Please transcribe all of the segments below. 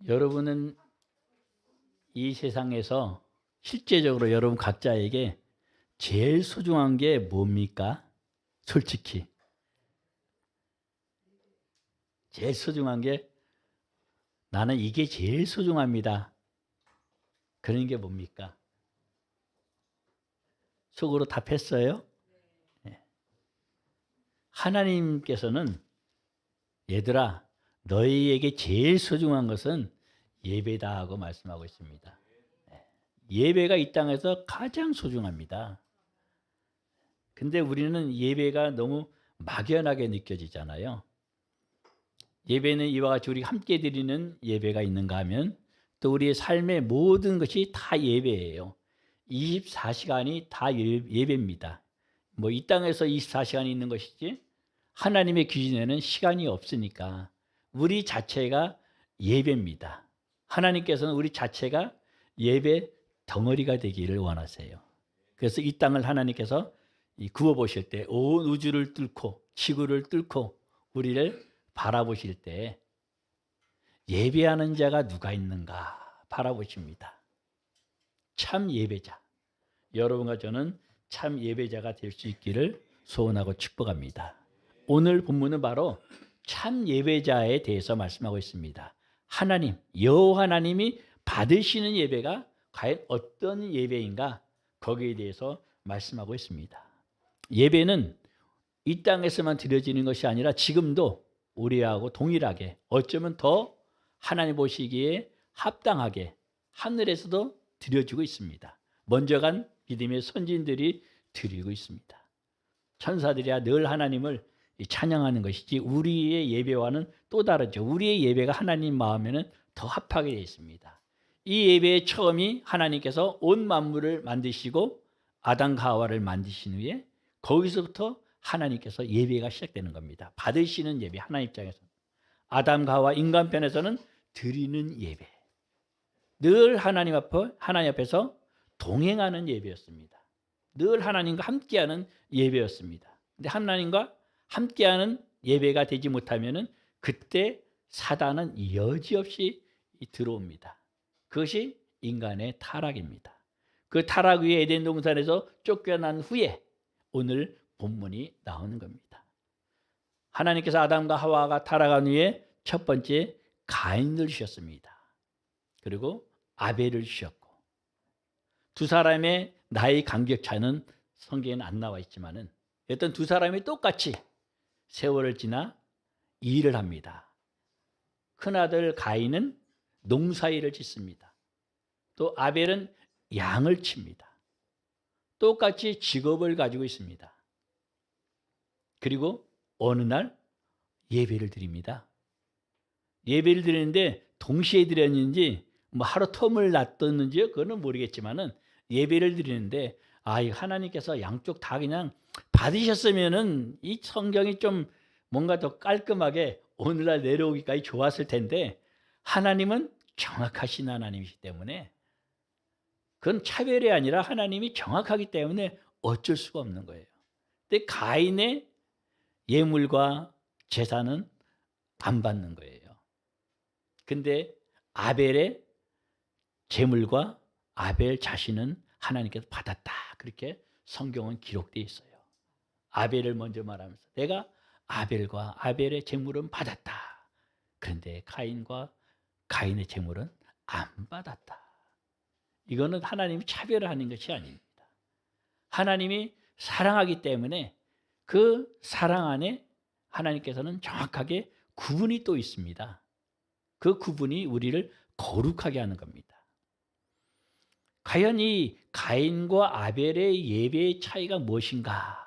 여러분은 이 세상에서 실제적으로 여러분 각자에게 제일 소중한 게 뭡니까? 솔직히 제일 소중한 게 나는 이게 제일 소중합니다. 그런 게 뭡니까? 속으로 답했어요? 네. 하나님께서는 얘들아 너희에게 제일 소중한 것은 예배다 하고 말씀하고 있습니다. 예배가 이 땅에서 가장 소중합니다. 근데 우리는 예배가 너무 막연하게 느껴지잖아요. 예배는 이와 같이 우리 함께 드리는 예배가 있는가 하면 또 우리의 삶의 모든 것이 다 예배예요. 24시간이 다 예배입니다. 뭐 이 땅에서 24시간이 있는 것이지 하나님의 기준에는 시간이 없으니까 우리 자체가 예배입니다. 하나님께서는 우리 자체가 예배 덩어리가 되기를 원하세요. 그래서 이 땅을 하나님께서 구워 보실 때 온 우주를 뚫고 지구를 뚫고 우리를 바라보실 때 예배하는 자가 누가 있는가 바라보십니다. 참 예배자. 여러분과 저는 참 예배자가 될 수 있기를 소원하고 축복합니다. 오늘 본문은 바로 참 예배자에 대해서 말씀하고 있습니다. 하나님, 여호와 하나님이 받으시는 예배가 과연 어떤 예배인가 거기에 대해서 말씀하고 있습니다. 예배는 이 땅에서만 드려지는 것이 아니라 지금도 우리하고 동일하게 어쩌면 더 하나님 보시기에 합당하게 하늘에서도 드려지고 있습니다. 먼저 간 믿음의 선진들이 드리고 있습니다. 천사들이야 늘 하나님을 찬양하는 것이지 우리의 예배와는 또 다르죠. 우리의 예배가 하나님 마음에는 더 합하게 되어 있습니다. 이 예배의 처음이 하나님께서 온 만물을 만드시고 아담과 하와를 만드신 후에 거기서부터 하나님께서 예배가 시작되는 겁니다. 받으시는 예배, 하나님 입장에서. 아담과 하와 인간편에서는 드리는 예배. 늘 하나님 앞에서 동행하는 예배였습니다. 늘 하나님과 함께하는 예배였습니다. 근데 하나님과 함께하는 예배가 되지 못하면은 그때 사단은 여지없이 들어옵니다. 그것이 인간의 타락입니다. 그 타락 위에 에덴 동산에서 쫓겨난 후에 오늘 본문이 나오는 겁니다. 하나님께서 아담과 하와가 타락한 후에 첫 번째 가인을 주셨습니다. 그리고 아벨을 주셨고 두 사람의 나이 간격차는 성경에는 안 나와 있지만은 어떤 두 사람이 똑같이 세월을 지나 일을 합니다. 큰아들 가인은 농사일을 짓습니다. 또 아벨은 양을 칩니다. 똑같이 직업을 가지고 있습니다. 그리고 어느 날 예배를 드립니다. 예배를 드리는데 동시에 드렸는지 뭐 하루 텀을 놨었는지요? 그거는 모르겠지만은 예배를 드리는데 하나님께서 양쪽 다 그냥 받으셨으면은 이 성경이 좀 뭔가 더 깔끔하게 오늘날 내려오기까지 좋았을 텐데 하나님은 정확하신 하나님이시기 때문에 그건 차별이 아니라 하나님이 정확하기 때문에 어쩔 수가 없는 거예요. 근데 가인의 예물과 제사는 안 받는 거예요. 근데 아벨의 제물과 아벨 자신은 하나님께서 받았다. 그렇게 성경은 기록되어 있어요. 아벨을 먼저 말하면서 내가 아벨과 아벨의 제물은 받았다. 그런데 가인과 가인의 제물은 안 받았다. 이거는 하나님이 차별을 하는 것이 아닙니다. 하나님이 사랑하기 때문에 그 사랑 안에 하나님께서는 정확하게 구분이 또 있습니다. 그 구분이 우리를 거룩하게 하는 겁니다. 과연 이 가인과 아벨의 예배의 차이가 무엇인가?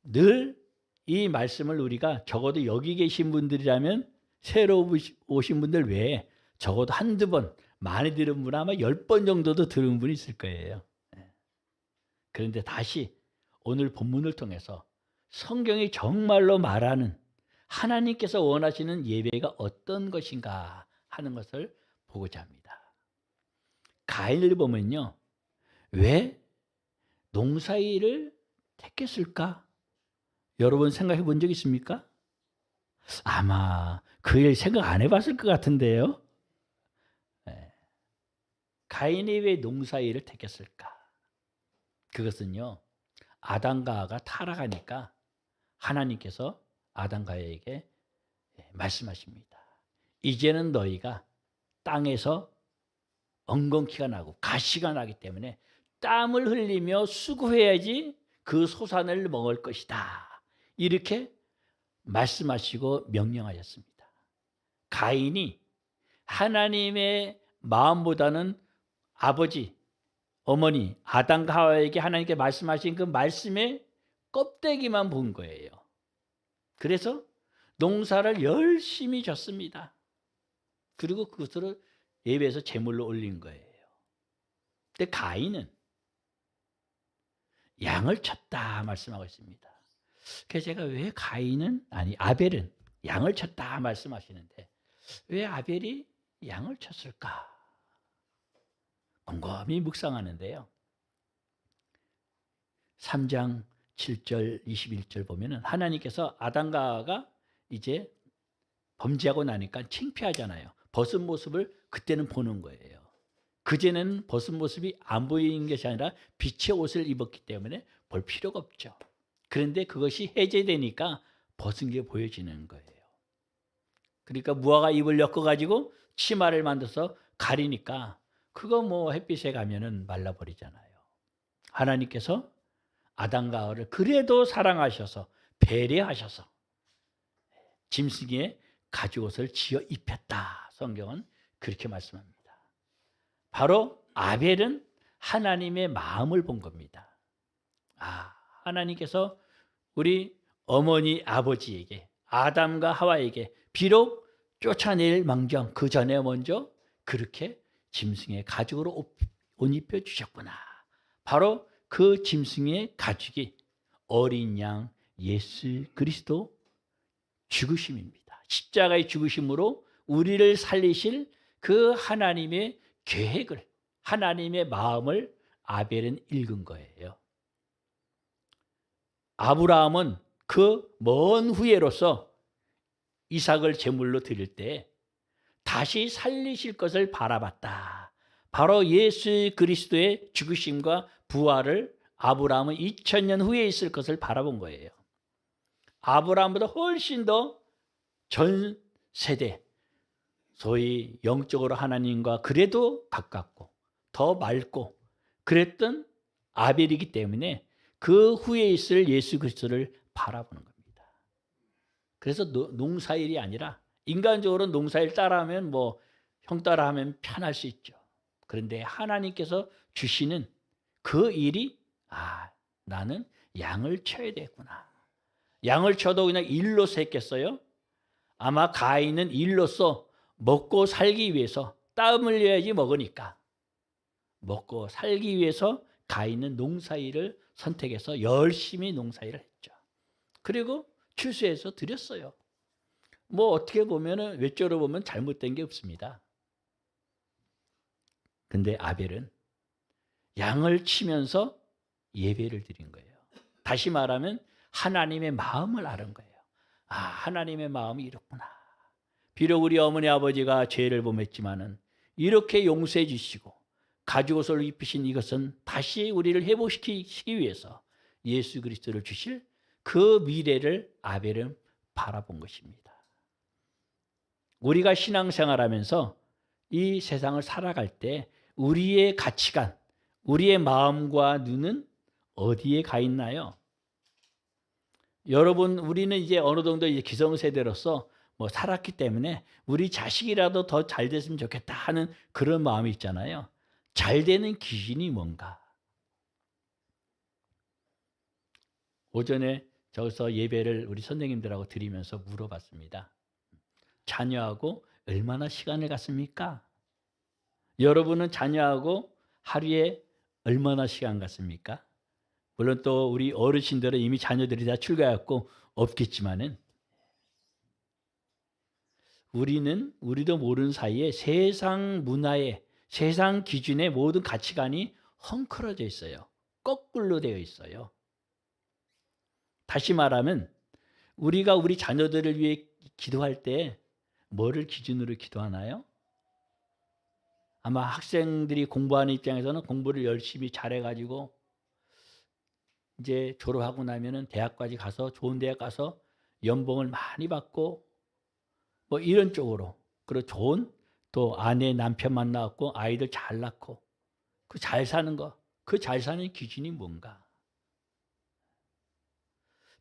늘 이 말씀을 우리가 적어도 여기 계신 분들이라면 새로 오신 분들 외에 적어도 한두 번, 많이 들은 분 아마 10번 정도도 들은 분이 있을 거예요. 그런데 다시 오늘 본문을 통해서 성경이 정말로 말하는 하나님께서 원하시는 예배가 어떤 것인가 하는 것을 보고자 합니다. 가인을 보면요. 왜 농사일을 택했을까? 여러분 생각해 본 적 있습니까? 아마 그 일 생각 안 해봤을 것 같은데요. 가인이 왜 농사일을 택했을까? 그것은요, 아담과 하와가 타락하니까 하나님께서 아담과 하와에게 말씀하십니다. 이제는 너희가 땅에서 엉겅퀴가 나고 가시가 나기 때문에 땀을 흘리며 수고해야지 그 소산을 먹을 것이다. 이렇게 말씀하시고 명령하셨습니다. 가인이 하나님의 마음보다는 아버지, 어머니, 아담과 하와에게 하나님께 말씀하신 그 말씀의 껍데기만 본 거예요. 그래서 농사를 열심히 졌습니다. 그리고 그것을 예배에서 제물로 올린 거예요. 근데 가인은 양을 쳤다 말씀하고 있습니다. 그래서 제가 왜 가인은 아니 아벨은 양을 쳤다 말씀하시는데 왜 아벨이 양을 쳤을까? 곰곰이 묵상하는데요. 3장 7절 21절 보면은 하나님께서 아담과 하와가 이제 범죄하고 나니까 창피하잖아요. 벗은 모습을 그때는 보는 거예요. 그전에는 벗은 모습이 안 보이는 것이 아니라 빛의 옷을 입었기 때문에 볼 필요가 없죠. 그런데 그것이 해제되니까 벗은 게 보여지는 거예요. 그러니까 무화과 잎을 엮어가지고 치마를 만들어서 가리니까 그거 뭐 햇빛에 가면은 말라버리잖아요. 하나님께서 아담과 하와를 그래도 사랑하셔서 배려하셔서 짐승의 가죽옷을 지어 입혔다. 성경은 그렇게 말씀합니다. 바로 아벨은 하나님의 마음을 본 겁니다. 하나님께서 우리 어머니 아버지에게 아담과 하와에게 비록 쫓아낼 망정 그 전에 먼저 그렇게 짐승의 가죽으로 옷 입혀 주셨구나. 바로 그 짐승의 가죽이 어린 양 예수 그리스도 죽으심입니다. 십자가의 죽으심으로 우리를 살리실 그 하나님의 계획을, 하나님의 마음을 아벨은 읽은 거예요. 아브라함은 그 먼 후예로서 이삭을 제물로 드릴 때 다시 살리실 것을 바라봤다. 바로 예수 그리스도의 죽으심과 부활을 아브라함은 2000년 후에 있을 것을 바라본 거예요. 아브라함보다 훨씬 더 전 세대, 소위 영적으로 하나님과 그래도 가깝고 더 맑고 그랬던 아벨이기 때문에 그 후에 있을 예수 그리스도를 바라보는 겁니다. 그래서 농사일이 아니라 인간적으로 농사일 따라하면 뭐 형 따라하면 편할 수 있죠. 그런데 하나님께서 주시는 그 일이 나는 양을 쳐야 되겠구나. 양을 쳐도 그냥 일로서 했겠어요? 아마 가인은 일로서 먹고 살기 위해서 땀 흘려야지 먹으니까 먹고 살기 위해서 가인은 농사일을 선택해서 열심히 농사일을 했죠. 그리고 추수해서 드렸어요. 뭐 어떻게 보면은 외적으로 보면 잘못된 게 없습니다. 근데 아벨은 양을 치면서 예배를 드린 거예요. 다시 말하면 하나님의 마음을 아는 거예요. 하나님의 마음이 이렇구나. 비록 우리 어머니 아버지가 죄를 범했지만은 이렇게 용서해 주시고 가죽옷을 입히신 이것은 다시 우리를 회복시키기 위해서 예수 그리스도를 주실 그 미래를 아벨은 바라본 것입니다. 우리가 신앙생활하면서 이 세상을 살아갈 때 우리의 가치관, 우리의 마음과 눈은 어디에 가 있나요? 여러분, 우리는 이제 어느 정도 이제 기성세대로서 뭐 살았기 때문에 우리 자식이라도 더 잘 됐으면 좋겠다 하는 그런 마음이 있잖아요. 잘 되는 기준이 뭔가? 오전에 저기서 예배를 우리 선생님들하고 드리면서 물어봤습니다. 자녀하고 얼마나 시간을 갖습니까? 여러분은 자녀하고 하루에 얼마나 시간 갖습니까? 물론 또 우리 어르신들은 이미 자녀들이 다 출가했고 없겠지만은 우리도 모르는 사이에 세상 문화에 세상 기준의 모든 가치관이 헝클어져 있어요. 거꾸로 되어 있어요. 다시 말하면 우리가 우리 자녀들을 위해 기도할 때 뭐를 기준으로 기도하나요? 아마 학생들이 공부하는 입장에서는 공부를 열심히 잘해가지고 이제 졸업하고 나면은 대학까지 가서 좋은 대학 가서 연봉을 많이 받고 뭐 이런 쪽으로, 그리고 좋은 또 아내 남편 만나갖고 아이들 잘 낳고 그 잘 사는 거, 그 잘 사는 기준이 뭔가?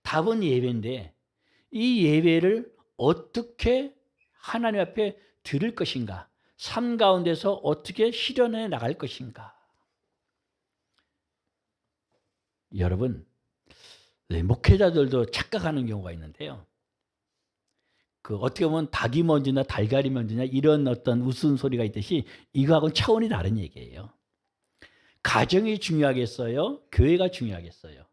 답은 예배인데 이 예배를 어떻게 하나님 앞에 드릴 것인가? 삶 가운데서 어떻게 실현해 나갈 것인가? 여러분, 목회자들도 착각하는 경우가 있는데요. 그 어떻게 보면 닭이 먼저냐 달걀이 먼저냐 이런 어떤 웃음소리가 있듯이 이거하고는 차원이 다른 얘기예요. 가정이 중요하겠어요? 교회가 중요하겠어요?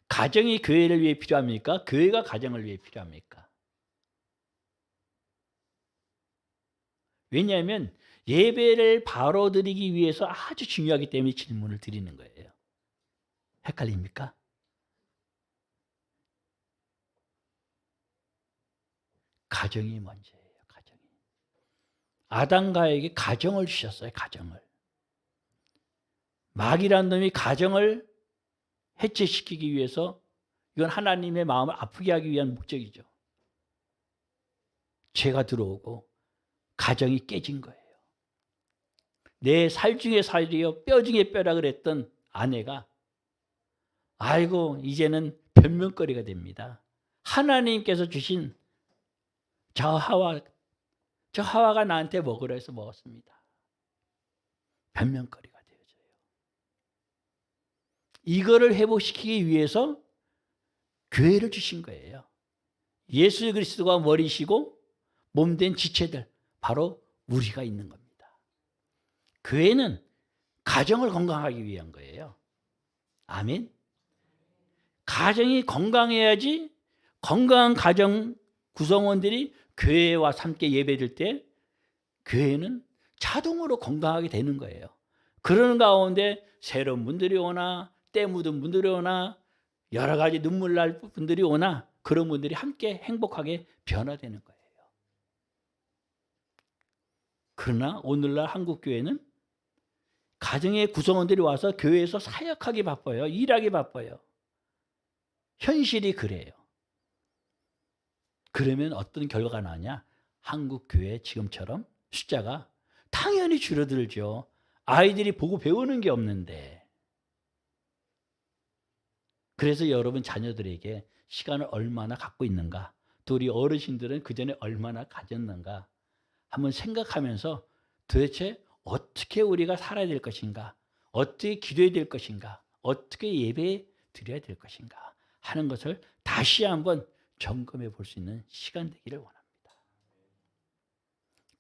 가정이 교회를 위해 필요합니까? 교회가 가정을 위해 필요합니까? 왜냐하면 예배를 바로 드리기 위해서 아주 중요하기 때문에 질문을 드리는 거예요. 헷갈립니까? 가정이 먼저예요. 가정이. 아담과에게 가정을 주셨어요. 가정을. 마귀라는 놈이 가정을 해체시키기 위해서, 이건 하나님의 마음을 아프게 하기 위한 목적이죠. 죄가 들어오고 가정이 깨진 거예요. 내 살 중에 살이요 뼈 중에 뼈라 그랬던 아내가 아이고 이제는 변명거리가 됩니다. 하나님께서 주신 저 하와가 나한테 먹으라 해서 먹었습니다. 변명거리가 되어져요. 이거를 회복시키기 위해서 교회를 주신 거예요. 예수 그리스도가 머리시고 몸된 지체들, 바로 우리가 있는 겁니다. 교회는 가정을 건강하기 위한 거예요. 아멘. 가정이 건강해야지 건강한 가정 구성원들이 교회에 와서 함께 예배드릴 때 교회는 자동으로 건강하게 되는 거예요. 그러는 가운데 새로운 분들이 오나 때 묻은 분들이 오나 여러 가지 눈물 날 분들이 오나 그런 분들이 함께 행복하게 변화되는 거예요. 그러나 오늘날 한국교회는 가정의 구성원들이 와서 교회에서 사역하기 바빠요. 일하기 바빠요. 현실이 그래요. 그러면 어떤 결과가 나냐? 한국교회 지금처럼 숫자가 당연히 줄어들죠. 아이들이 보고 배우는 게 없는데. 그래서 여러분 자녀들에게 시간을 얼마나 갖고 있는가? 또 우리 어르신들은 그전에 얼마나 가졌는가? 한번 생각하면서 도대체 어떻게 우리가 살아야 될 것인가? 어떻게 기도해야 될 것인가? 어떻게 예배 드려야 될 것인가? 하는 것을 다시 한번 점검해 볼 수 있는 시간 되기를 원합니다.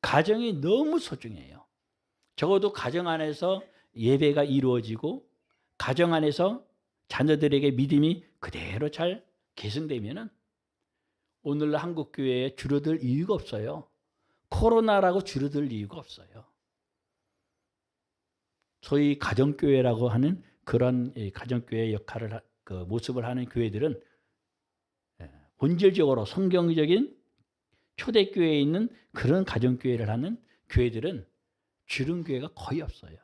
가정이 너무 소중해요. 적어도 가정 안에서 예배가 이루어지고 가정 안에서 자녀들에게 믿음이 그대로 잘 계승되면은 오늘날 한국교회에 줄어들 이유가 없어요. 코로나라고 줄어들 이유가 없어요. 소위 가정교회라고 하는 그런 가정교회 역할을 그 모습을 하는 교회들은 본질적으로 성경적인 초대교회에 있는 그런 가정교회를 하는 교회들은 줄은 교회가 거의 없어요.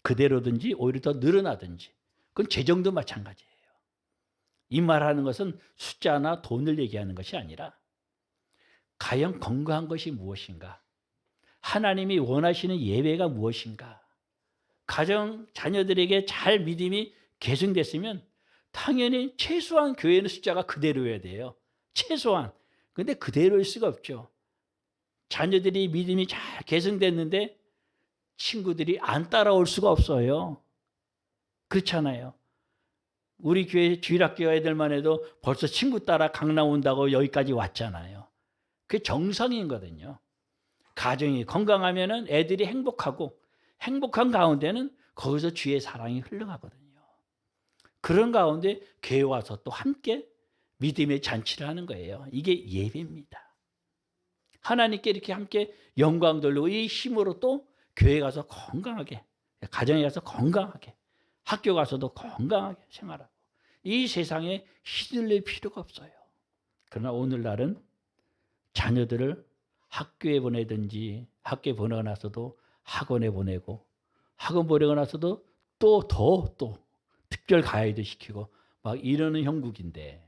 그대로든지 오히려 더 늘어나든지. 그건 재정도 마찬가지예요. 이 말하는 것은 숫자나 돈을 얘기하는 것이 아니라 과연 건강한 것이 무엇인가? 하나님이 원하시는 예배가 무엇인가? 가정 자녀들에게 잘 믿음이 계승됐으면 당연히 최소한 교회는 숫자가 그대로여야 돼요. 최소한. 그런데 그대로일 수가 없죠. 자녀들이 믿음이 잘 계승됐는데 친구들이 안 따라올 수가 없어요. 그렇잖아요. 우리 교회 주일학교 애들만 해도 벌써 친구 따라 강남 온다고 여기까지 왔잖아요. 그게 정상이거든요. 가정이 건강하면은 애들이 행복하고 행복한 가운데는 거기서 주의 사랑이 흘러가거든요. 그런 가운데 교회 와서 또 함께 믿음의 잔치를 하는 거예요. 이게 예배입니다. 하나님께 이렇게 함께 영광 돌리고 이 힘으로 또 교회 가서 건강하게, 가정에 가서 건강하게, 학교 가서도 건강하게 생활하고 이 세상에 휘둘릴 필요가 없어요. 그러나 오늘날은 자녀들을 학교에 보내든지 학교에 보내고 나서도 학원에 보내고 학원 보내고 나서도 또 특별 가야도 시키고 막 이러는 형국인데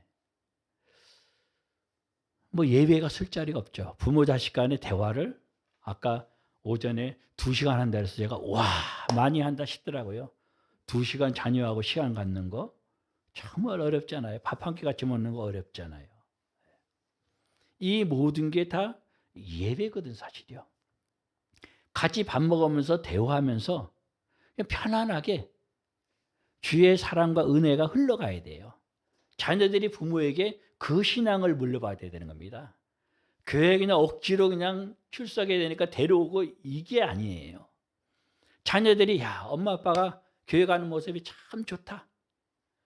뭐 예배가 쓸 자리가 없죠. 부모 자식 간의 대화를 아까 오전에 2시간 한다 해서 제가 와 많이 한다 싶더라고요. 2시간 자녀하고 시간 갖는 거 정말 어렵잖아요. 밥 한 끼 같이 먹는 거 어렵잖아요. 이 모든 게 다 예배거든 사실이요. 같이 밥 먹으면서 대화하면서 그냥 편안하게 주의 사랑과 은혜가 흘러가야 돼요. 자녀들이 부모에게 그 신앙을 물려받아야 되는 겁니다. 교회에 그냥 억지로 그냥 출석해야 되니까 데려오고 이게 아니에요. 자녀들이 야 엄마 아빠가 교회 가는 모습이 참 좋다.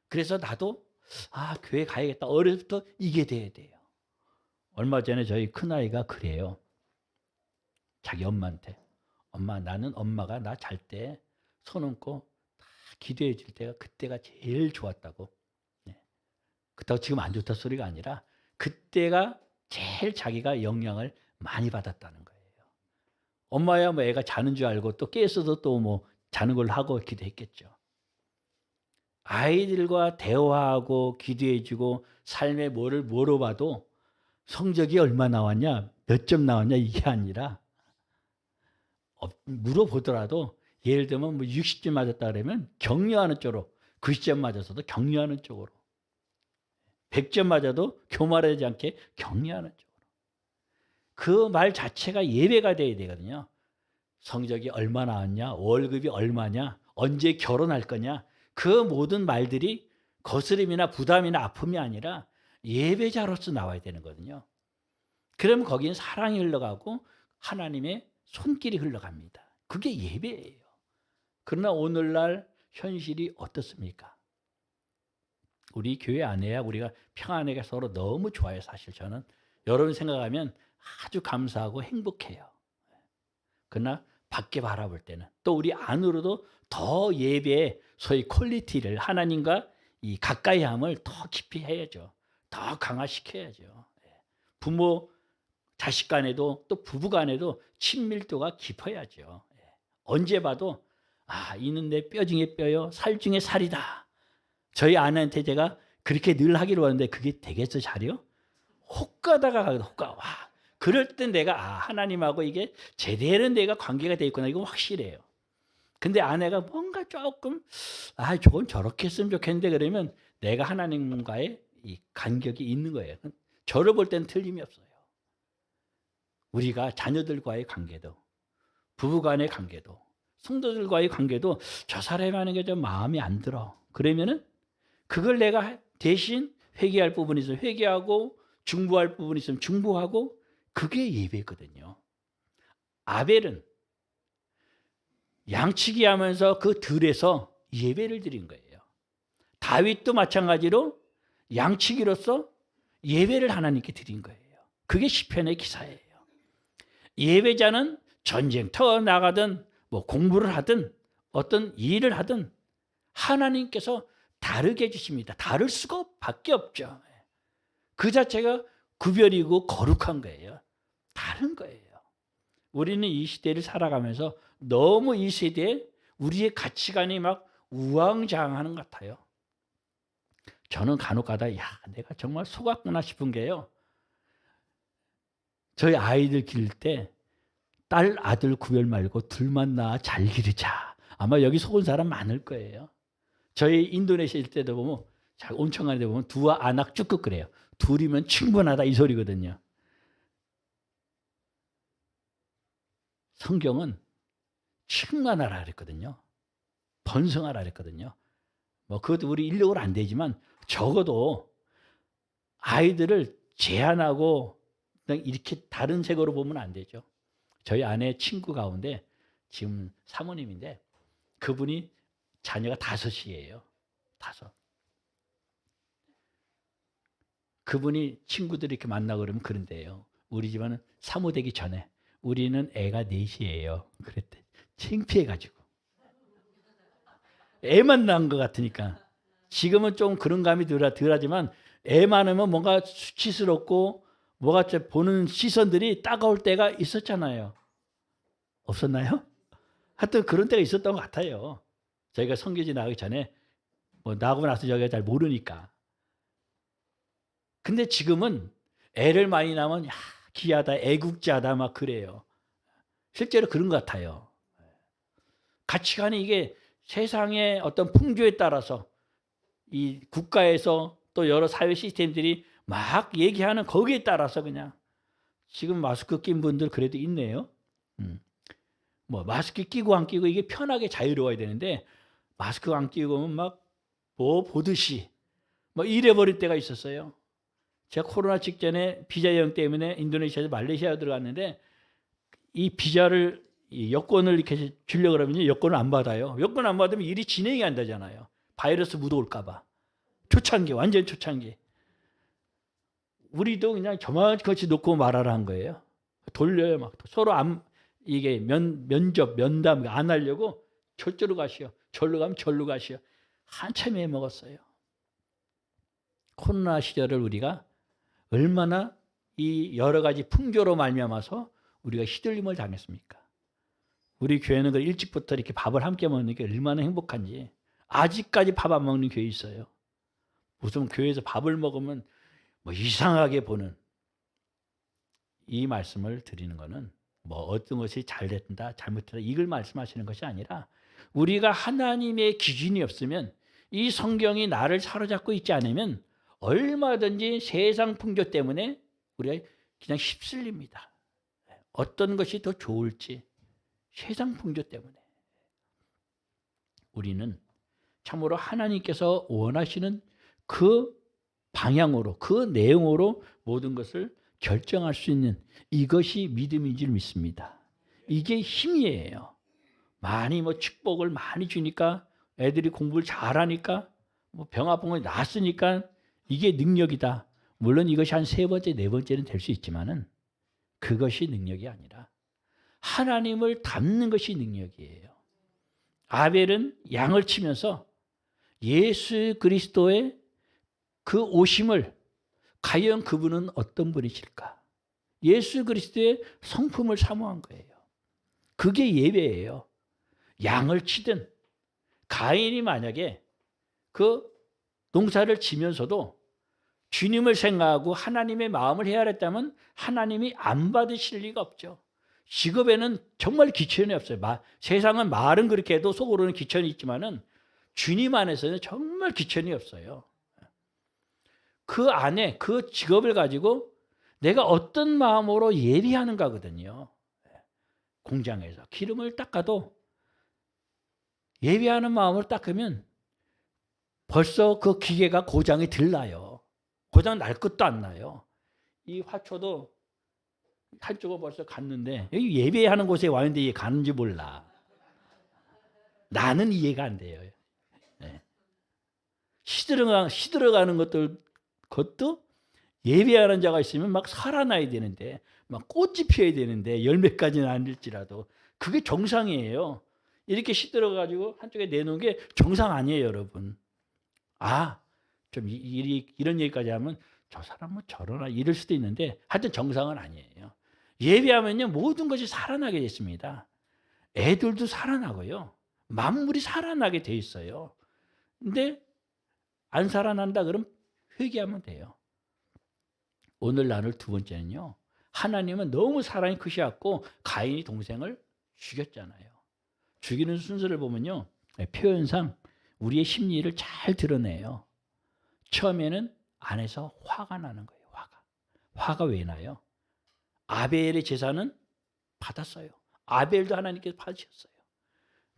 그래서 나도 교회 가야겠다. 어려서부터 이게 돼야 돼요. 얼마 전에 저희 큰아이가 그래요. 자기 엄마한테 엄마 나는 엄마가 나 잘 때 손 얹고 다 기도해 줄 때가 그때가 제일 좋았다고. 그렇다고 지금 안 좋다 소리가 아니라 그때가 제일 자기가 영향을 많이 받았다는 거예요. 엄마야 뭐 애가 자는 줄 알고 또 깼어도 또 뭐 자는 걸로 하고 기도했겠죠. 아이들과 대화하고 기도해 주고 삶에 뭐를 물어봐도 성적이 얼마 나왔냐 몇 점 나왔냐 이게 아니라 물어보더라도 예를 들면 뭐 60점 맞았다 그러면 격려하는 쪽으로 90점 맞았어도 격려하는 쪽으로 100점 맞아도 교만하지 않게 격려하는 쪽으로 그 말 자체가 예배가 돼야 되거든요. 성적이 얼마 나왔냐 월급이 얼마냐 언제 결혼할 거냐 그 모든 말들이 거스름이나 부담이나 아픔이 아니라 예배자로서 나와야 되는 거거든요. 그러면 거기는 사랑이 흘러가고 하나님의 손길이 흘러갑니다. 그게 예배예요. 그러나 오늘날 현실이 어떻습니까? 우리 교회 안에야 우리가 평안하게 서로 너무 좋아요. 사실 저는 여러분 생각하면 아주 감사하고 행복해요. 그러나 밖에 바라볼 때는 또 우리 안으로도 더 예배의 소위 퀄리티를 하나님과 이 가까이함을 더 깊이 해야죠. 더 강화시켜야죠. 부모 자식 간에도 또 부부 간에도 친밀도가 깊어야죠. 언제 봐도 이는 내 뼈 중에 뼈요 살 중에 살이다. 저희 아내한테 제가 그렇게 늘 하기로 하는데 그게 되겠어 잘이요? 혹가다가 혹가 와 그럴 때 내가 하나님하고 이게 제대로 내가 관계가 돼 있구나 이거 확실해요. 근데 아내가 뭔가 조금 저건 저렇게 했으면 좋겠는데 그러면 내가 하나님과의 이 간격이 있는 거예요. 저를 볼 때는 틀림이 없어요. 우리가 자녀들과의 관계도 부부간의 관계도 성도들과의 관계도 저 사람이 하는 게 좀 마음에 안 들어. 그러면은 그걸 내가 대신 회개할 부분이 있으면 회개하고 중보할 부분이 있으면 중보하고 그게 예배거든요. 아벨은 양치기 하면서 그 들에서 예배를 드린 거예요. 다윗도 마찬가지로 양치기로서 예배를 하나님께 드린 거예요. 그게 시편의 기사예요. 예배자는 전쟁터 나가든 뭐 공부를 하든 어떤 일을 하든 하나님께서 다르게 해주십니다. 다를 수가 밖에 없죠. 그 자체가 구별이고 거룩한 거예요. 다른 거예요. 우리는 이 시대를 살아가면서 너무 이 시대에 우리의 가치관이 막 우왕좌왕하는 것 같아요. 저는 간혹가다 내가 정말 속았구나 싶은 게요. 저희 아이들 기를 때 딸 아들 구별 말고 둘만 낳아 잘 기르자. 아마 여기 속은 사람 많을 거예요. 저희 인도네시아 때도 보면 온천 가는 데 보면 두 아낙 쭉쭉 그래요. 둘이면 충분하다 이 소리거든요. 성경은 충만하라 그랬거든요. 번성하라 그랬거든요. 뭐 그것도 우리 인력으로 안 되지만 적어도 아이들을 제한하고 이렇게 다른 색으로 보면 안 되죠. 저희 아내 친구 가운데 지금 사모님인데 그분이 자녀가 5이에요. 5. 그분이 친구들이 이렇게 만나고 그러면 그런데요. 우리 집안은 사모 되기 전에 우리는 애가 4이에요. 그랬대. 창피해가지고. 애만 낳은 것 같으니까. 지금은 좀 그런 감이 덜하지만 애 많으면 뭔가 수치스럽고 뭐가 보는 시선들이 따가울 때가 있었잖아요. 없었나요? 하여튼 그런 때가 있었던 것 같아요. 저희가 선교지 나가기 전에 뭐 나고 나서 저희가 잘 모르니까. 근데 지금은 애를 많이 낳으면 야, 귀하다, 애국자다 막 그래요. 실제로 그런 것 같아요. 가치관이 이게 세상의 어떤 풍조에 따라서 이 국가에서 또 여러 사회 시스템들이 막 얘기하는 거기에 따라서 그냥 지금 마스크 낀 분들 그래도 있네요. 뭐 마스크 끼고 안 끼고 이게 편하게 자유로워야 되는데 마스크 안 끼고 막 뭐 보듯이 뭐 이래버릴 때가 있었어요. 제가 코로나 직전에 비자 여행 때문에 인도네시아에서 말레이시아 들어갔는데 이 비자를 이 여권을 이렇게 주려고 그러면 여권을 안 받아요. 여권 안 받으면 일이 진행이 안 되잖아요. 바이러스 묻어올까 봐. 초창기, 완전 초창기. 우리도 그냥 저만같이 놓고 말하라 한 거예요. 돌려요. 막 서로 이게 면접, 면담 안 하려고 저쪽으로 가시오. 절로 가면 절로 가시오. 한참 해먹었어요. 코로나 시절을 우리가 얼마나 이 여러 가지 풍조로 말미암아서 우리가 시들림을 당했습니까? 우리 교회는 그 일찍부터 이렇게 밥을 함께 먹는 게 얼마나 행복한지. 아직까지 밥 안 먹는 교회 있어요. 무슨 교회에서 밥을 먹으면 뭐 이상하게 보는 이 말씀을 드리는 거는 뭐 어떤 것이 잘 됐다 잘못됐다 이걸 말씀하시는 것이 아니라 우리가 하나님의 기준이 없으면 이 성경이 나를 사로잡고 있지 않으면 얼마든지 세상 풍조 때문에 우리가 그냥 휩쓸립니다. 어떤 것이 더 좋을지 세상 풍조 때문에. 우리는 참으로 하나님께서 원하시는 그 방향으로 그 내용으로 모든 것을 결정할 수 있는 이것이 믿음인 줄 믿습니다. 이게 힘이에요. 많이 뭐 축복을 많이 주니까 애들이 공부를 잘하니까 뭐 병 아픈 거 낫으니까 이게 능력이다. 물론 이것이 한 3번째, 4번째는 될 수 있지만은 그것이 능력이 아니라 하나님을 닮는 것이 능력이에요. 아벨은 양을 치면서 예수 그리스도의 그 오심을 과연 그분은 어떤 분이실까? 예수 그리스도의 성품을 사모한 거예요. 그게 예배예요. 양을 치든 가인이 만약에 그 농사를 지면서도 주님을 생각하고 하나님의 마음을 헤아렸다면 하나님이 안 받으실 리가 없죠. 직업에는 정말 기천이 없어요. 세상은 말은 그렇게 해도 속으로는 기천이 있지만은 주님 안에서는 정말 기천이 없어요. 그 안에 그 직업을 가지고 내가 어떤 마음으로 예배하는가거든요. 공장에서 기름을 닦아도 예배하는 마음으로 닦으면 벌써 그 기계가 고장이 들나요. 고장 날 것도 안 나요. 이 화초도 한쪽은 벌써 갔는데 여기 예배하는 곳에 왔는데 이게 가는지 몰라. 나는 이해가 안 돼요. 네. 시들어가는 것도 예배하는 자가 있으면 막 살아나야 되는데 막 꽃이 피어야 되는데 열매까지는 아닐지라도 그게 정상이에요. 이렇게 시들어가지고 한쪽에 내놓은 게 정상 아니에요, 여러분. 좀 이런 얘기까지 하면 저 사람은 저러나 이럴 수도 있는데 하여튼 정상은 아니에요. 예배하면요 모든 것이 살아나게 됐습니다. 애들도 살아나고요. 만물이 살아나게 돼 있어요. 근데 안 살아난다 그러면 회개하면 돼요. 오늘 나눌 2번째는요. 하나님은 너무 사랑이 크셔갖고 가인이 동생을 죽였잖아요. 죽이는 순서를 보면요. 표현상 우리의 심리를 잘 드러내요. 처음에는 안에서 화가 나는 거예요. 화가 왜 나요? 아벨의 제사는 받았어요. 아벨도 하나님께서 받으셨어요.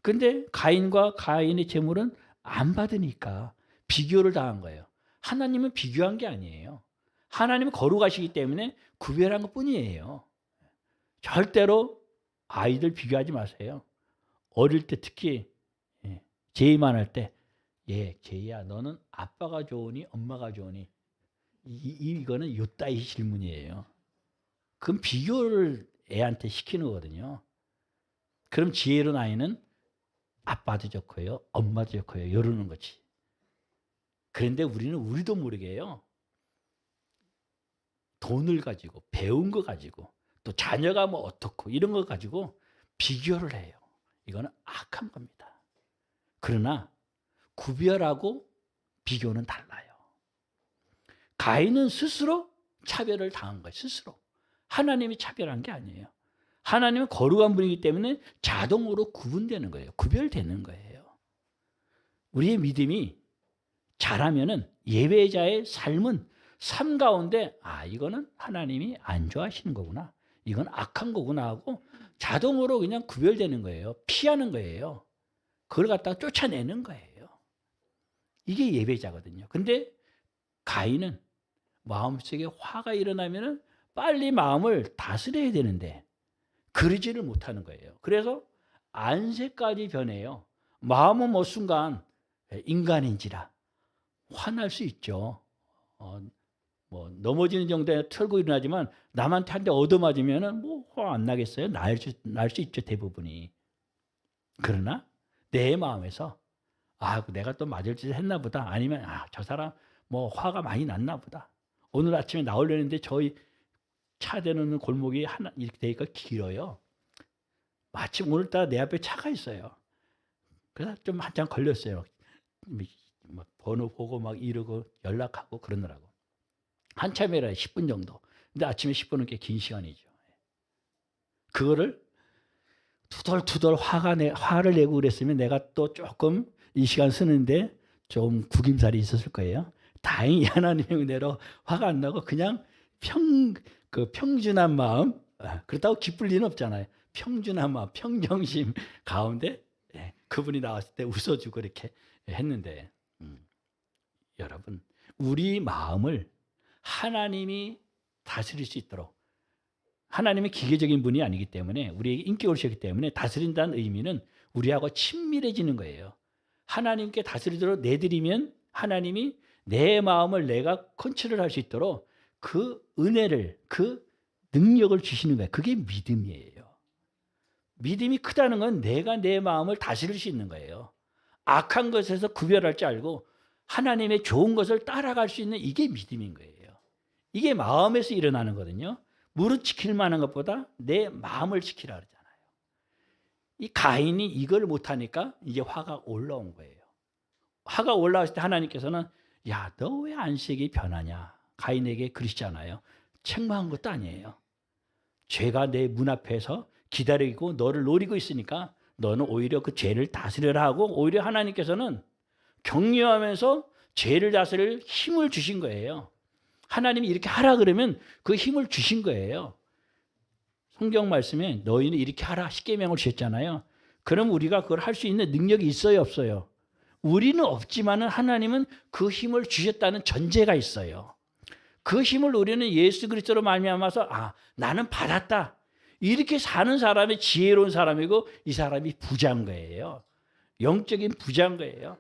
근데 가인과 가인의 제물은 안 받으니까 비교를 당한 거예요. 하나님은 비교한 게 아니에요. 하나님은 거룩하시기 때문에 구별한 것뿐이에요. 절대로 아이들 비교하지 마세요. 어릴 때 특히 제의만 할 때 제이야 너는 아빠가 좋으니 엄마가 좋으니 이거는 요따위 질문이에요. 그럼 비교를 애한테 시키는 거거든요. 그럼 지혜로운 아이는 아빠도 좋고요 엄마도 좋고요 이러는 거지. 그런데 우리도 모르게 해요. 돈을 가지고 배운 거 가지고 또 자녀가 뭐 어떻고 이런 거 가지고 비교를 해요. 이거는 악한 겁니다. 그러나 구별하고 비교는 달라요. 가인은 스스로 차별을 당한 거예요. 스스로. 하나님이 차별한 게 아니에요. 하나님은 거룩한 분이기 때문에 자동으로 구분되는 거예요. 구별되는 거예요. 우리의 믿음이 잘하면은 예배자의 삶은 삶 가운데 이거는 하나님이 안 좋아하시는 거구나. 이건 악한 거구나 하고 자동으로 그냥 구별되는 거예요. 피하는 거예요. 그걸 갖다가 쫓아내는 거예요. 이게 예배자거든요. 근데 가인은 마음속에 화가 일어나면은 빨리 마음을 다스려야 되는데 그러지를 못하는 거예요. 그래서 안색까지 변해요. 마음은 뭐 순간 인간인지라 화날 수 있죠. 뭐 넘어지는 정도에 털고 일어나지만 남한테 한 대 얻어맞으면은 뭐 화 안 나겠어요? 날 수 있죠, 대부분이. 그러나 내 마음에서 내가 또 맞을 짓을 했나 보다. 아니면 저 사람 뭐 화가 많이 났나 보다. 오늘 아침에 나오려는데 저희 차 대놓는 골목이 하나 이렇게 되니까 길어요. 마침 오늘따라 내 앞에 차가 있어요. 그래서 좀 한참 걸렸어요. 막 번호 보고 막 이러고 연락하고 그러느라고. 한참이라 10분 정도. 근데 아침에 10분은 꽤 긴 시간이죠. 그거를 투덜투덜 화를 내고 그랬으면 내가 또 조금 이 시간 쓰는데 좀 구김살이 있었을 거예요. 다행히 하나님의 은혜로 화가 안 나고 그냥 평준한 마음, 그렇다고 기쁠 리는 없잖아요. 평준한 마음, 평정심 가운데 그분이 나왔을 때 웃어주고 이렇게 했는데 여러분 우리 마음을 하나님이 다스릴 수 있도록 하나님은 기계적인 분이 아니기 때문에 우리에게 인격을 주셨기 때문에 다스린다는 의미는 우리하고 친밀해지는 거예요. 하나님께 다스리도록 내드리면 하나님이 내 마음을 내가 컨트롤할 수 있도록 그 은혜를 그 능력을 주시는 거예요. 그게 믿음이에요. 믿음이 크다는 건 내가 내 마음을 다스릴 수 있는 거예요. 악한 것에서 구별할 줄 알고 하나님의 좋은 것을 따라갈 수 있는 이게 믿음인 거예요. 이게 마음에서 일어나는 거거든요. 무릇 지킬 만한 것보다 내 마음을 지키라 그러잖아요. 이 가인이 이걸 못하니까 이제 화가 올라온 거예요. 화가 올라왔을 때 하나님께서는 너 왜 안식이 변하냐. 가인에게 그러시잖아요. 책망한 것도 아니에요. 죄가 내 문 앞에서 기다리고 너를 노리고 있으니까 너는 오히려 그 죄를 다스려라 하고 오히려 하나님께서는 격려하면서 죄를 다스릴 힘을 주신 거예요. 하나님이 이렇게 하라 그러면 그 힘을 주신 거예요. 성경 말씀에 너희는 이렇게 하라 십계명을 주셨잖아요. 그럼 우리가 그걸 할 수 있는 능력이 있어요, 없어요? 우리는 없지만은 하나님은 그 힘을 주셨다는 전제가 있어요. 그 힘을 우리는 예수 그리스도로 말미암아서 나는 받았다. 이렇게 사는 사람이 지혜로운 사람이고 이 사람이 부자인 거예요. 영적인 부자인 거예요.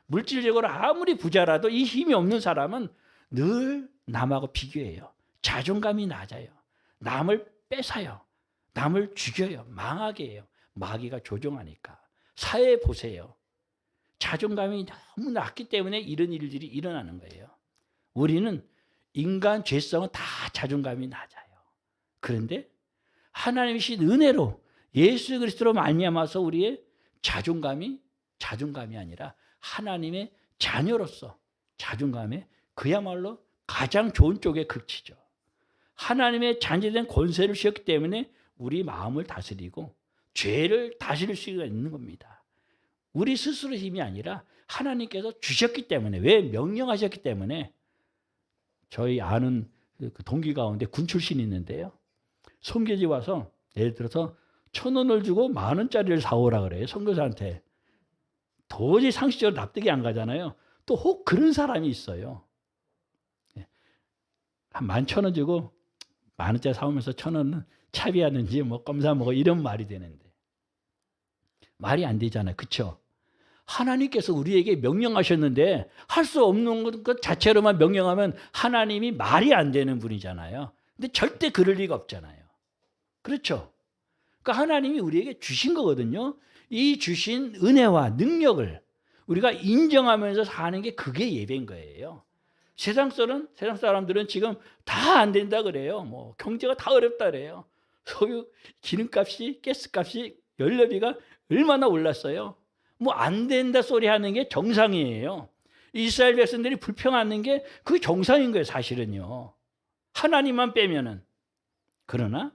물질적으로 아무리 부자라도 이 힘이 없는 사람은 늘 남하고 비교해요. 자존감이 낮아요. 남을 뺏어요. 남을 죽여요. 망하게 해요. 마귀가 조종하니까. 사회 보세요. 자존감이 너무 낮기 때문에 이런 일들이 일어나는 거예요. 우리는 인간 죄성은 다 자존감이 낮아요. 그런데 하나님이신 은혜로 예수 그리스도로 말미암아서 우리의 자존감이 아니라 하나님의 자녀로서 자존감에 그야말로 가장 좋은 쪽에 그치죠. 하나님의 자녀된 권세를 주셨기 때문에 우리 마음을 다스리고 죄를 다스릴 수가 있는 겁니다. 우리 스스로 힘이 아니라 하나님께서 주셨기 때문에 왜 명령하셨기 때문에 저희 아는 그 동기 가운데 군 출신이 있는데요. 선교지 와서 예를 들어서 1,000원을 주고 10,000원짜리를 사오라 그래요. 선교사한테. 도저히 상식적으로 납득이 안 가잖아요. 또 혹 그런 사람이 있어요. 한 11,000원 주고 10,000원짜리 사오면서 1,000원은 차비하는지 뭐 껌사 먹어 이런 말이 되는데 말이 안 되잖아요. 그렇죠? 하나님께서 우리에게 명령하셨는데 할 수 없는 것 자체로만 명령하면 하나님이 말이 안 되는 분이잖아요. 근데 절대 그럴 리가 없잖아요. 그렇죠? 그러니까 하나님이 우리에게 주신 거거든요. 이 주신 은혜와 능력을 우리가 인정하면서 사는 게 그게 예배인 거예요. 세상 사람들은 지금 다 안 된다 그래요. 뭐 경제가 다 어렵다 그래요. 소유 기름값이, 가스값이, 연료비가 얼마나 올랐어요. 뭐 안 된다 소리 하는 게 정상이에요. 이스라엘 백성들이 불평하는 게 그게 정상인 거예요, 사실은요. 하나님만 빼면은. 그러나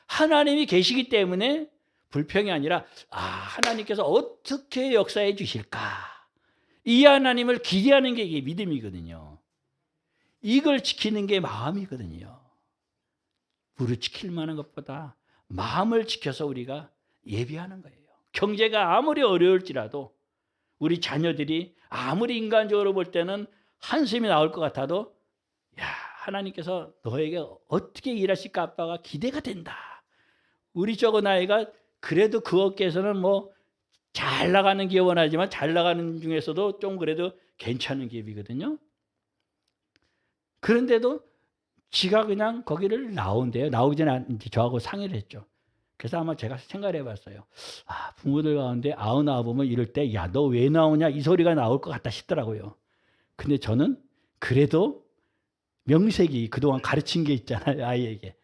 하나님이 계시기 때문에 불평이 아니라 하나님께서 어떻게 역사해 주실까? 이 하나님을 기대하는 게 이게 믿음이거든요. 이걸 지키는 게 마음이거든요. 무릇 지킬 만한 것보다 마음을 지켜서 우리가 예비하는 거예요. 경제가 아무리 어려울지라도 우리 자녀들이 아무리 인간적으로 볼 때는 한숨이 나올 것 같아도 하나님께서 너에게 어떻게 일하실까 아빠가 기대가 된다. 우리 적은 아이가 그래도 그 업계에서는 뭐 잘 나가는 기업 원하지만 잘 나가는 중에서도 좀 그래도 괜찮은 기업이거든요. 그런데도 지가 그냥 거기를 나온대요. 나오기 전에 저하고 상의를 했죠. 그래서 아마 제가 생각을 해봤어요. 부모들 가운데 아우 나와보면 이럴 때 너 왜 나오냐 이 소리가 나올 것 같다 싶더라고요. 근데 저는 그래도 명색이 그동안 가르친 게 있잖아요. 아이에게.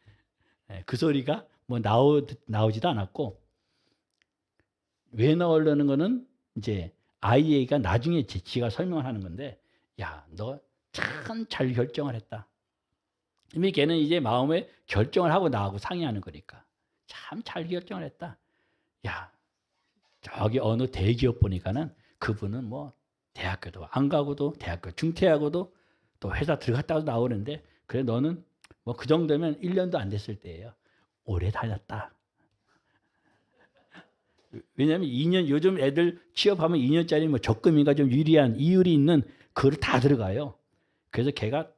그 소리가 뭐 나오지도 않았고 왜 나오려는 거는 이제 아이가 나중에 지가 설명을 하는 건데 너 참 잘 결정을 했다. 이미 걔는 이제 마음에 결정을 하고 나하고 상의하는 거니까 참 잘 결정을 했다. 저기 어느 대기업 보니까는 그분은 뭐 대학교도 안 가고도 대학교 중퇴하고도 또 회사 들어갔다고 나오는데 그래 너는 뭐 그 정도면 1년도 안 됐을 때예요. 오래 다녔다. 왜냐하면 2년 요즘 애들 취업하면 2년짜리 뭐 적금인가 좀 유리한 이율이 있는 그걸 다 들어가요. 그래서 걔가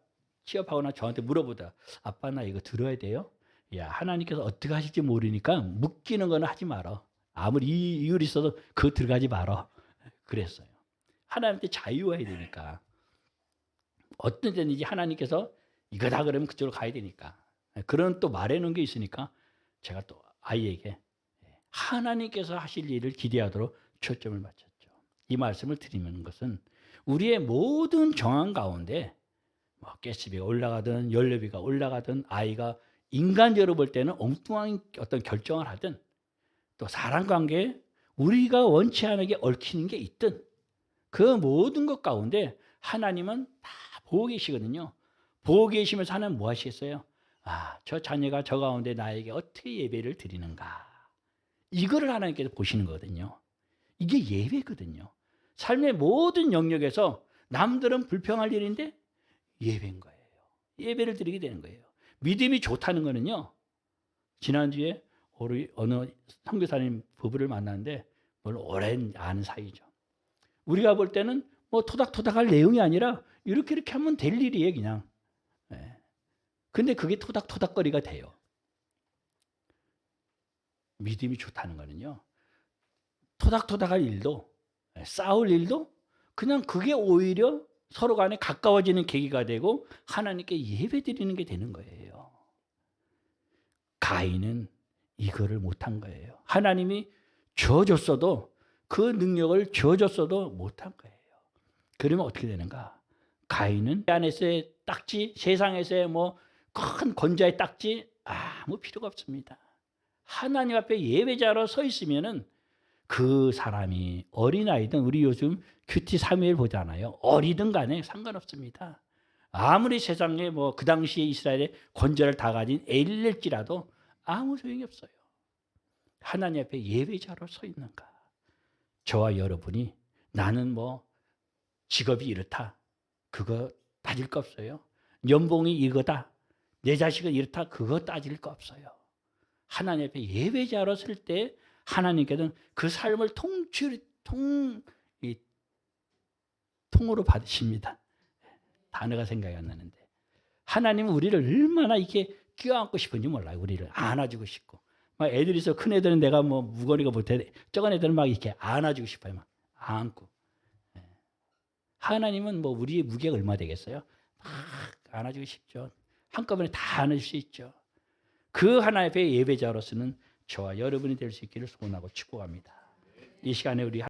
취업하거나 저한테 물어보다 아빠 나 이거 들어야 돼요? 하나님께서 어떻게 하실지 모르니까 묶이는 거는 하지 마라. 아무리 이율이 있어도 그거 들어가지 마라. 그랬어요. 하나님한테 자유해야 되니까. 어떤 때든지 하나님께서 이거다 그러면 그쪽으로 가야 되니까. 그런 또 말해놓은 게 있으니까 제가 또 아이에게 하나님께서 하실 일을 기대하도록 초점을 맞췄죠. 이 말씀을 드리는 것은 우리의 모든 정황 가운데 뭐 가스비가 올라가든 연료비가 올라가든 아이가 인간적으로 볼 때는 엉뚱한 어떤 결정을 하든 또 사람 관계에 우리가 원치 않게 얽히는 게 있든 그 모든 것 가운데 하나님은 다 보고 계시거든요. 보고 계시면서 하나님 뭐 하시겠어요? 저 자녀가 저 가운데 나에게 어떻게 예배를 드리는가. 이거를 하나님께서 보시는 거거든요. 이게 예배거든요. 삶의 모든 영역에서 남들은 불평할 일인데 예배인 거예요. 예배를 드리게 되는 거예요. 믿음이 좋다는 거는요. 지난주에 우리 어느 선교사님 부부를 만났는데 물론 오랜 아는 사이죠. 우리가 볼 때는 뭐 토닥토닥할 내용이 아니라 이렇게 하면 될 일이에요, 그냥. 근데 그게 토닥토닥거리가 돼요. 믿음이 좋다는 거는요. 토닥토닥할 일도 싸울 일도 그냥 그게 오히려 서로 간에 가까워지는 계기가 되고 하나님께 예배드리는 게 되는 거예요. 가인은 이거를 못한 거예요. 하나님이 주어줬어도 그 능력을 주어줬어도 못한 거예요. 그러면 어떻게 되는가? 가인은 안에서의 딱지, 세상에서의 뭐 큰 권자의 딱지 아무 필요가 없습니다. 하나님 앞에 예배자로 서 있으면은 그 사람이 어린아이든 우리 요즘 큐티 사무엘 보잖아요. 어리든 간에 상관없습니다. 아무리 세상에 뭐 그 당시에 이스라엘의 권좌를 다 가진 엘릴지라도 아무 소용이 없어요. 하나님 앞에 예배자로 서 있는가? 저와 여러분이 나는 뭐 직업이 이렇다. 그거 따질 거 없어요. 연봉이 이거다. 내 자식은 이렇다. 그거 따질 거 없어요. 하나님 앞에 예배자로 설 때 하나님께서는 그 삶을 통으로 받으십니다. 단어가 생각이 안 나는데 하나님은 우리를 얼마나 이렇게 껴안고 싶은지 몰라요. 우리를 안아주고 싶고 막 애들이 있어. 큰 애들은 내가 뭐 무거리가 못해. 적은 애들은 막 이렇게 안아주고 싶어요. 막 안고. 하나님은 뭐 우리의 무게가 얼마 되겠어요? 막 안아주고 싶죠. 한꺼번에 다 안을 수 있죠. 그 하나님의 예배자로서는 저와 여러분이 될 수 있기를 소원하고 축복합니다. 이 시간에 우리